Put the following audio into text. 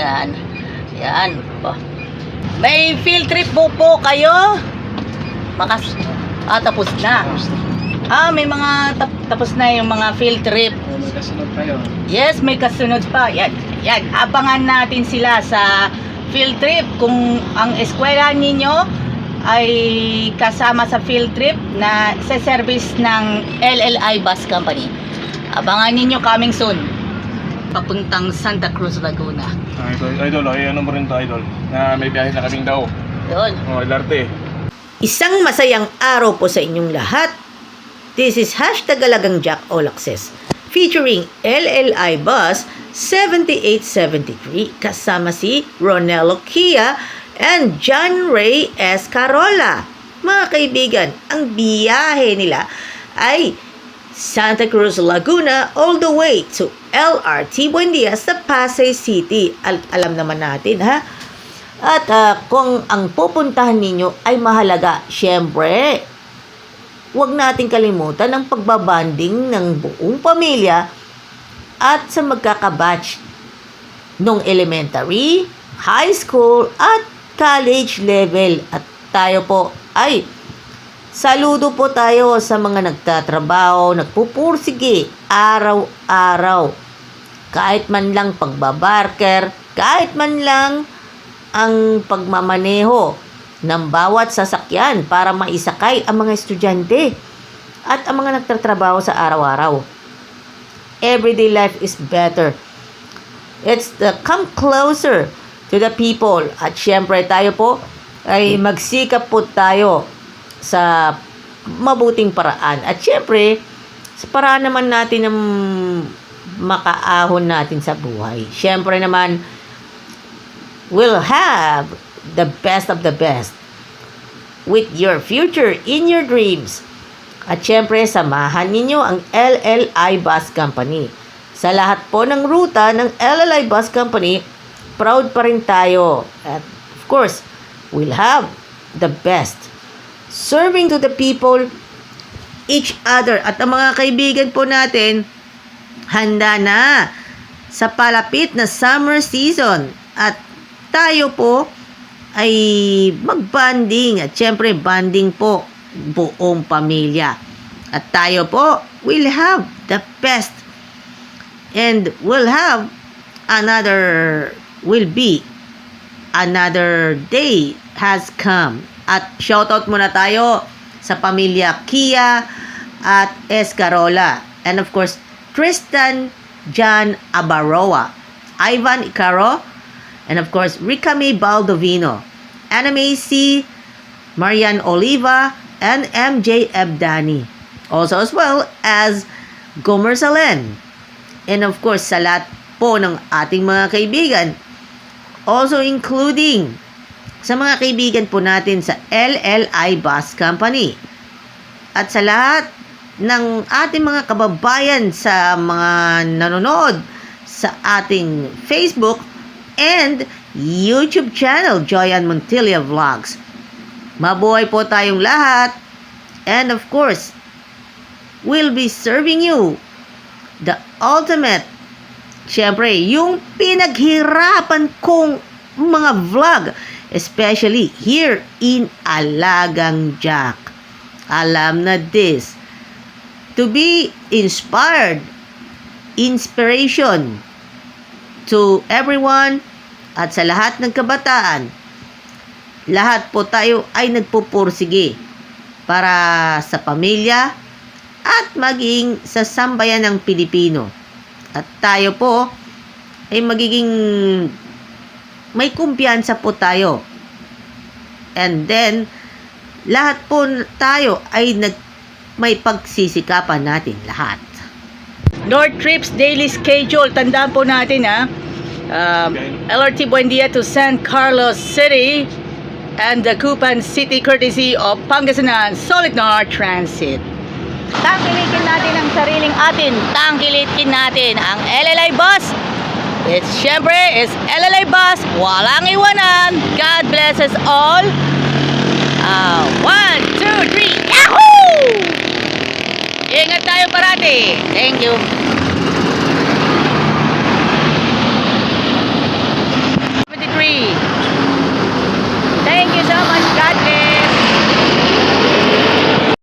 Yan. Yan. May field trip po kayo? Tapos na. May mga tapos na yung mga field trip. May kasunod kayo. Yes, may kasunod pa. Yan. Abangan natin sila sa field trip. Kung ang eskwela ninyo ay kasama sa field trip na sa service ng LLI Bus Company. Abangan ninyo coming soon. Papuntang Santa Cruz, Laguna. Idol, ano mo rin to, Idol? Na may biyahe na kaming daw. Yun. LRT. Isang masayang araw po sa inyong lahat. This is #Alagang Jack All Access featuring LLI Bus 7873 kasama si Ronelo Kia and John Ray Escarola. Mga kaibigan, ang biyahe nila ay Santa Cruz, Laguna all the way to LRT Buendia sa Pasay City. Alam naman natin ha. At kung ang pupuntahan ninyo ay mahalaga, syempre, huwag nating kalimutan ang pagbabanding ng buong pamilya at sa magkakabatch nung elementary, high school at college level. At tayo po ay saludo po tayo sa mga nagtatrabaho, nagpupursige araw-araw. Kahit man lang pagbabarker, kahit man lang ang pagmamaneho ng bawat sasakyan para maisakay ang mga estudyante at ang mga nagtatrabaho sa araw-araw. Everyday life is better. It's the come closer to the people. At syempre tayo po ay magsikap po tayo sa mabuting paraan. At syempre, sa paraan naman natin ng makaahon natin sa buhay. Syempre naman, we'll have the best of the best with your future in your dreams. At syempre, samahan ninyo ang LLI Bus Company. Sa lahat po ng ruta ng LLI Bus Company, proud pa rin tayo. At of course, we'll have the best. Serving to the people, each other. At ang mga kaibigan po natin, handa na sa palapit na summer season. At tayo po ay mag-bonding. At syempre, bonding po buong pamilya. At tayo po will have the best. And will be another day has come. At shoutout muna tayo sa pamilya Kia at Escarola. And of course, Tristan John Abaroa, Ivan Icaro, and of course, Ricami Baldovino, Anime C, Marian Oliva, and MJ Ebdani. Also as well as Gomer Salen. And of course, sa lahat po ng ating mga kaibigan, also including sa mga kaibigan po natin sa LLI Bus Company. At sa lahat ng ating mga kababayan sa mga nanonood sa ating Facebook and YouTube channel, Joyan Montilla Vlogs. Mabuhay po tayong lahat. And of course, we'll be serving you the ultimate, syempre, yung pinaghirapan kong mga vlog, especially here in Alagang Jack. Alam na this. To be inspired, inspiration to everyone at sa lahat ng kabataan. Lahat po tayo ay nagpupursige para sa pamilya at maging sa sambayan ng Pilipino. At tayo po ay magiging may kumpiyansa po tayo. And then, lahat po tayo ay may pagsisikapan natin lahat. North Trips Daily Schedule. Tandaan po natin LRT Buendia to San Carlos City and the Dagupan City courtesy of Pangasinan Solid North Transit. Tangkilikin natin ang sariling atin. Tangkilikin natin ang LLI Bus. It's syempre, it's LLI Bus. Walang iwanan. God bless us all. 1, 2, 3. Yahoo! Ingat tayo parati. Thank you.